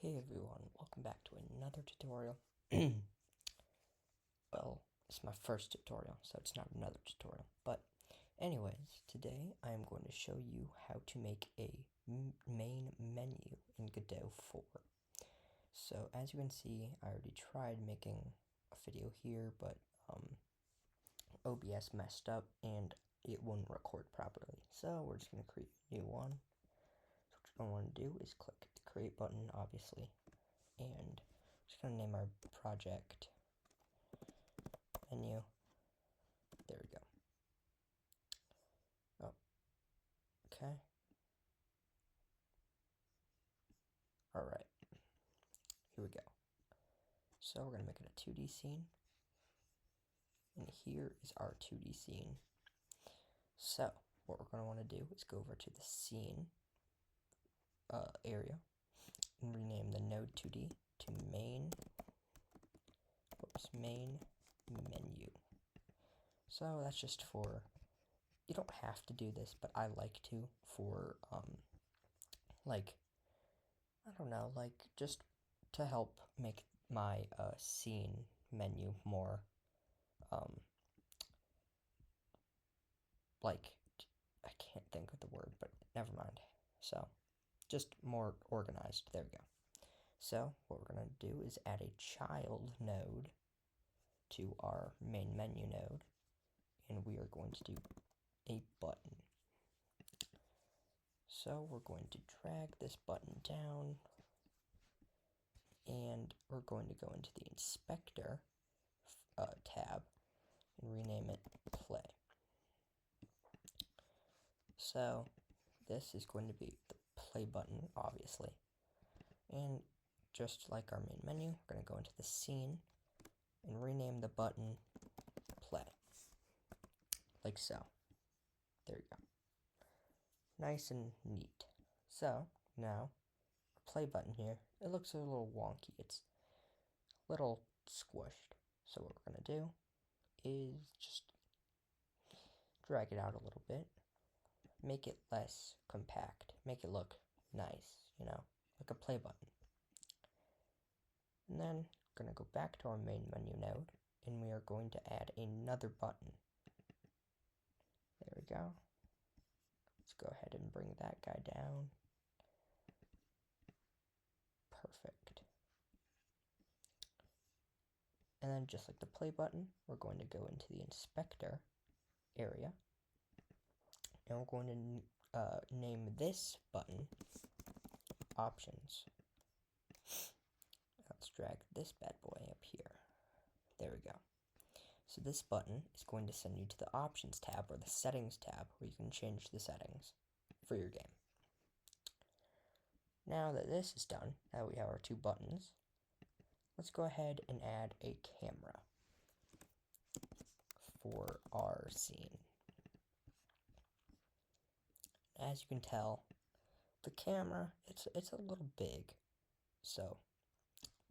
Hey everyone, welcome back to another tutorial. Well, it's my first tutorial, so it's not another tutorial. But anyways, today I am going to show you how to make a main menu in Godot 4. So as you can see, I already tried making a video here, but OBS messed up and it wouldn't record properly. So we're just going to create a new one. So what you're going to want to do is click the create button, obviously. And I'm just going to name our project menu. There we go. Oh, okay. Alright. Here we go. So we're going to make it a 2D scene. And here is our 2D scene. So what we're going to want to do is go over to the scene area and rename the node 2D to main menu. So that's just for, you don't have to do this, but I like to for like, I don't know, like just to help make my scene menu more like, I can't think of the word, but never mind. So just more organized. There we go. So what we're going to do is add a child node to our main menu node, and we are going to do a button. So we're going to drag this button down, and we're going to go into the inspector tab and rename it play. So this is going to be the play button, obviously. And just like our main menu, we're going to go into the scene and rename the button play. Like so. There we go. Nice and neat. So now our play button here, it looks a little wonky. It's a little squished. So what we're going to do is just drag it out a little bit. Make it less compact. Make it look nice, you know, like a play button. And then we're going to go back to our main menu node, and we are going to add another button. There we go. Let's go ahead and bring that guy down. Perfect. And then just like the play button, we're going to go into the inspector area, and we're going to name this button options. Let's drag this bad boy up here. There we go. So this button is going to send you to the options tab or the settings tab where you can change the settings for your game. Now that this is done, now we have our two buttons, let's go ahead and add a camera for our scene. As you can tell, the camera, it's a little big, so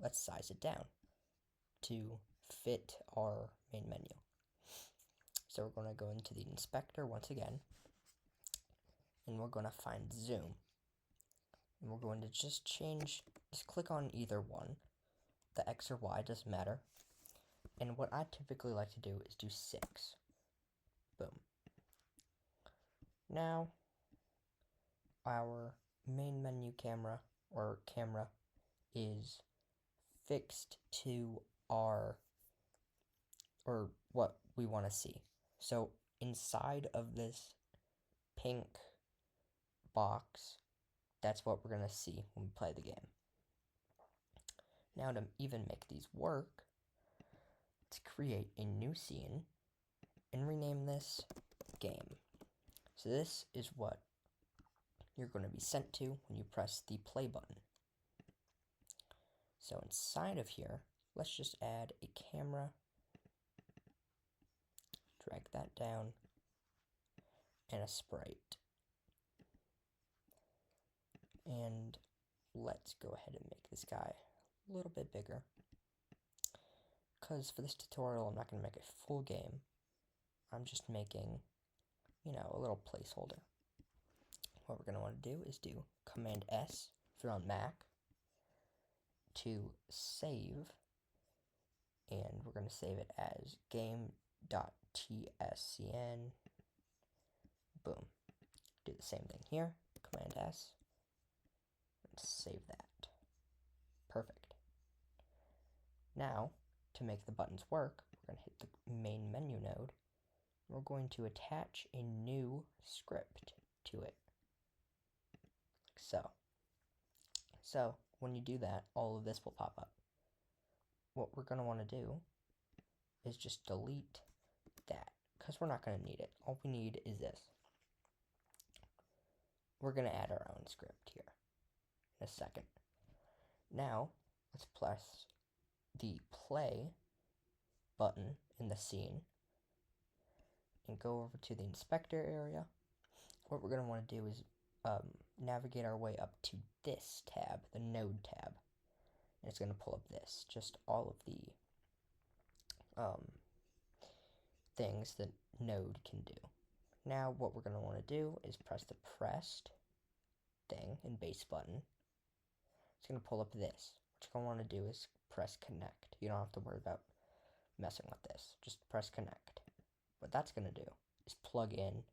let's size it down to fit our main menu. So we're going to go into the inspector once again, and we're going to find zoom. And we're going to just click on either one. The X or Y doesn't matter. And what I typically like to do is do 6. Boom. Now, our main menu camera is fixed to what we want to see. So inside of this pink box, that's what we're going to see when we play the game. Now to even make these work, let's create a new scene and rename this game. So this is what you're going to be sent to when you press the play button. So inside of here, let's just add a camera, drag that down, and a sprite. And let's go ahead and make this guy a little bit bigger, because for this tutorial I'm not going to make a full game. I'm just making, you know, a little placeholder. What we're going to want to do is do Command S if you're on Mac, to save, and we're going to save it as game.tscn. Boom. Do the same thing here, Command S, and save that. Perfect. Now, to make the buttons work, we're going to hit the main menu node. We're going to attach a new script to it, like so. So, when you do that, all of this will pop up. What we're going to want to do is just delete that, because we're not going to need it. All we need is this. We're going to add our own script here in a second. Now, let's press the play button in the scene and go over to the inspector area. What we're going to want to do is navigate our way up to this tab, the node tab. And it's going to pull up this, just all of the things that node can do. Now what we're going to want to do is press the pressed thing and base button. It's going to pull up this. What you're going to want to do is press connect. You don't have to worry about messing with this. Just press connect. What that's going to do is plug in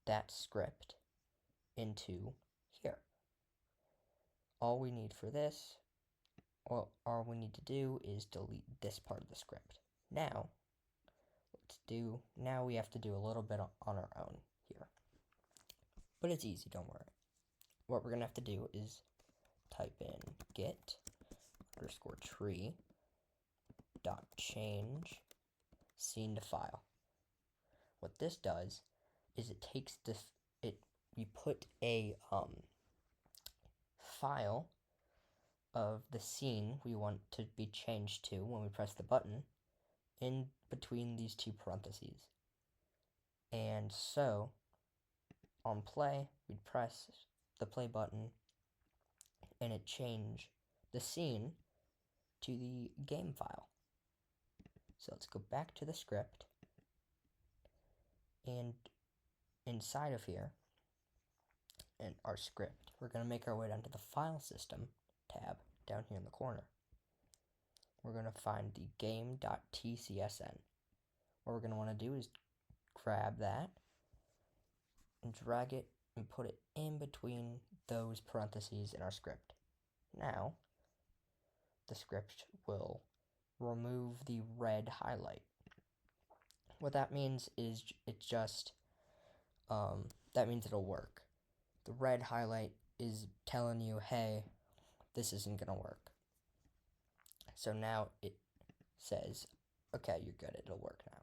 that script into here. All we need for this, all we need to do is delete this part of the script. Now we have to do a little bit on our own here. But it's easy, don't worry. What we're going to have to do is type in get_tree.change scene to file. What this does is it takes this, we put a file of the scene we want to be changed to when we press the button in between these two parentheses. And so on play, we'd press the play button and it change the scene to the game file. So let's go back to the script, and inside of here, in our script, we're going to make our way down to the file system tab down here in the corner. We're going to find the game.tcsn. What we're going to want to do is grab that and drag it and put it in between those parentheses in our script. Now, the script will remove the red highlight. What that means is that means it'll work. The red highlight is telling you, hey, this isn't going to work. So now it says, okay, you're good, it'll work now.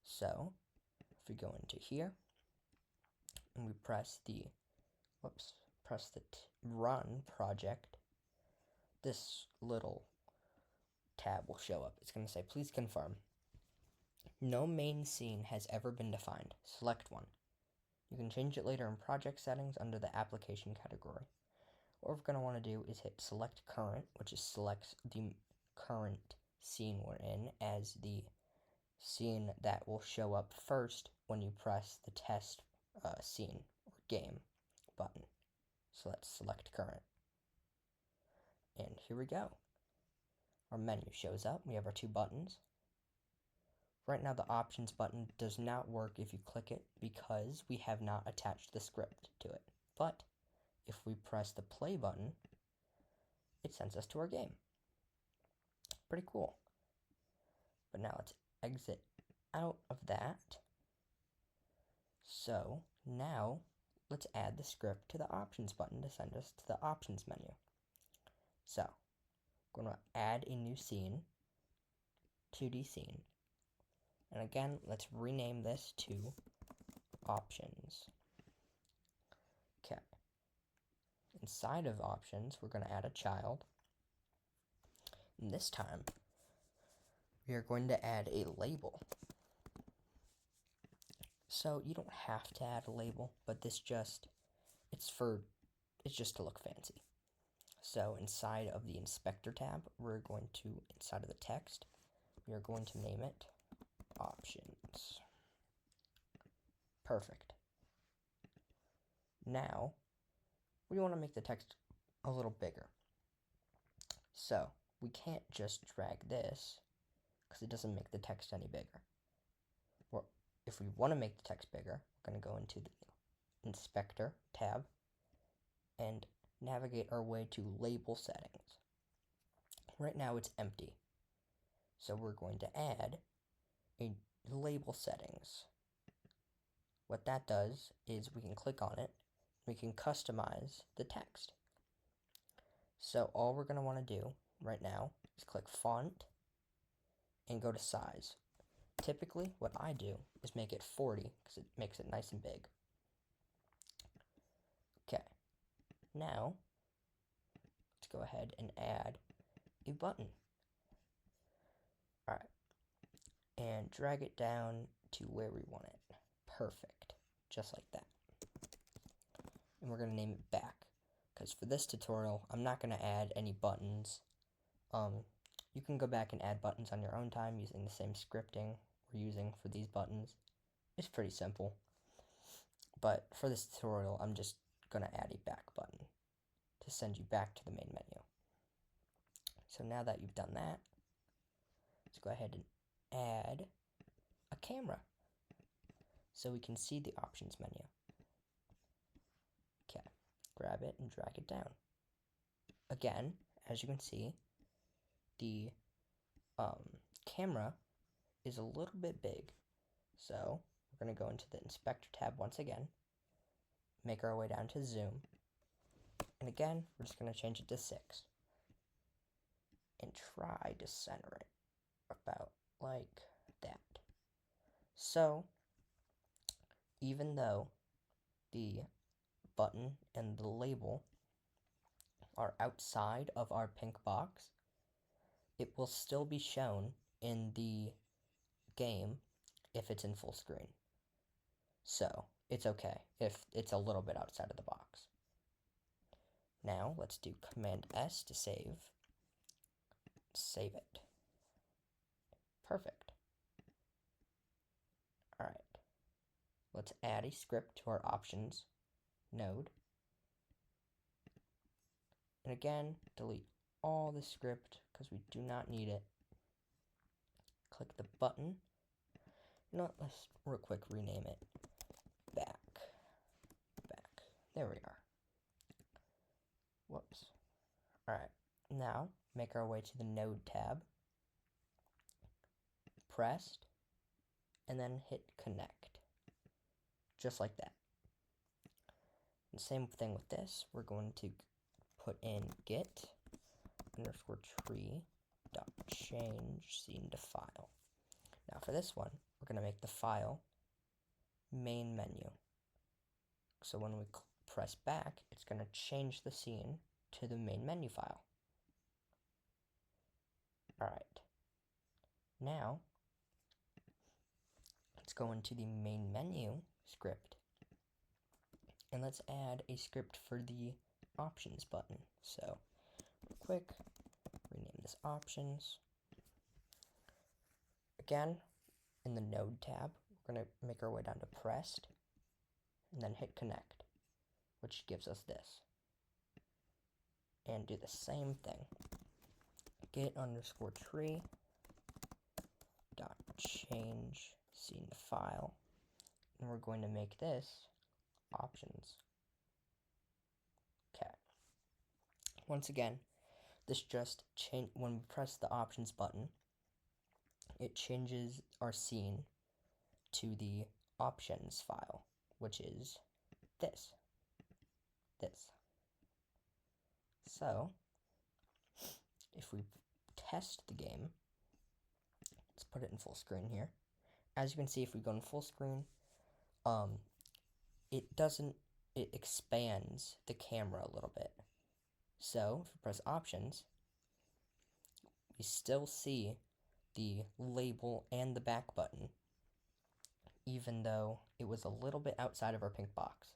So, if we go into here, and we press the run project, this little tab will show up. It's going to say, please confirm. No main scene has ever been defined. Select one. You can change it later in project settings under the application category. What we're going to want to do is hit select current, which selects the current scene we're in as the scene that will show up first when you press the test scene or game button. So let's select current. And here we go. Our menu shows up. We have our two buttons. Right now the options button does not work if you click it because we have not attached the script to it. But if we press the play button, it sends us to our game. Pretty cool. But now let's exit out of that. So now let's add the script to the options button to send us to the options menu. So I'm going to add a new scene, 2D scene. And again, let's rename this to options. Okay. Inside of options, we're going to add a child. And this time, we are going to add a label. So you don't have to add a label, but it's just to look fancy. So inside of the inspector tab, inside of the text, we are going to name it options. Perfect. Now, we want to make the text a little bigger. So we can't just drag this because it doesn't make the text any bigger. Well, if we want to make the text bigger, we're going to go into the Inspector tab and navigate our way to Label Settings. Right now it's empty, so we're going to add a Label Settings. What that does is we can click on it, we can customize the text. So all we're going to want to do right now is click Font and go to Size. Typically, what I do is make it 40 because it makes it nice and big. Okay, now let's go ahead and add a button. Alright, and drag it down to where we want it. Perfect, just like that. And we're going to name it Back, because for this tutorial, I'm not going to add any buttons. You can go back and add buttons on your own time using the same scripting we're using for these buttons. It's pretty simple. But for this tutorial, I'm just going to add a back button to send you back to the main menu. So now that you've done that, let's go ahead and add a camera so we can see the options menu. Okay, grab it and drag it down. Again, as you can see, the camera is a little bit big. So we're going to go into the Inspector tab once again, make our way down to Zoom, and again, we're just going to change it to 6. And try to center it about like that. So, even though the button and the label are outside of our pink box, it will still be shown in the game if it's in full screen. So, it's okay if it's a little bit outside of the box. Now, let's do Command S to save. Save it. Perfect. Alright. Let's add a script to our options node. And again, delete all the script because we do not need it. Click the button. Let's real quick rename it Back. There we are. Whoops. Alright, now make our way to the Node tab. Pressed, and then hit Connect. Just like that. And same thing with this. We're going to put in get underscore tree dot change scene to file. Now for this one, we're going to make the file main menu. So when we press back, it's going to change the scene to the main menu file. Alright. Now, let's go into the main menu script. And let's add a script for the options button. So, real quick, rename this options. Again, in the node tab, we're going to make our way down to pressed, and then hit connect, which gives us this. And do the same thing. Get underscore tree dot change scene to file. And we're going to make this options. Okay. Once again, this just change when we press the options button, it changes our scene to the options file, which is this. So, if we test the game, let's put it in full screen here. As you can see, if we go in full screen, it expands the camera a little bit. So, if we press options, we still see the label and the back button, even though it was a little bit outside of our pink box.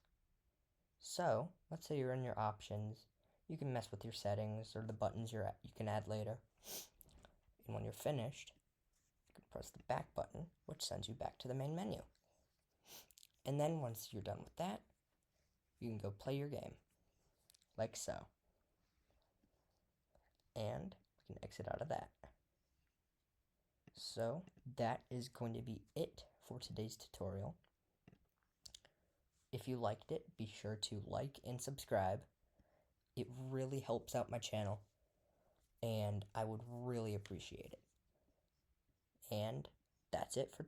So, let's say you're in your options, you can mess with your settings or the buttons you can add later. And when you're finished, you can press the back button, which sends you back to the main menu. And then once you're done with that, you can go play your game, like so. and we can exit out of that. So that is going to be it for today's tutorial. If you liked it, be sure to like and subscribe. It really helps out my channel, and I would really appreciate it. And that's it for today.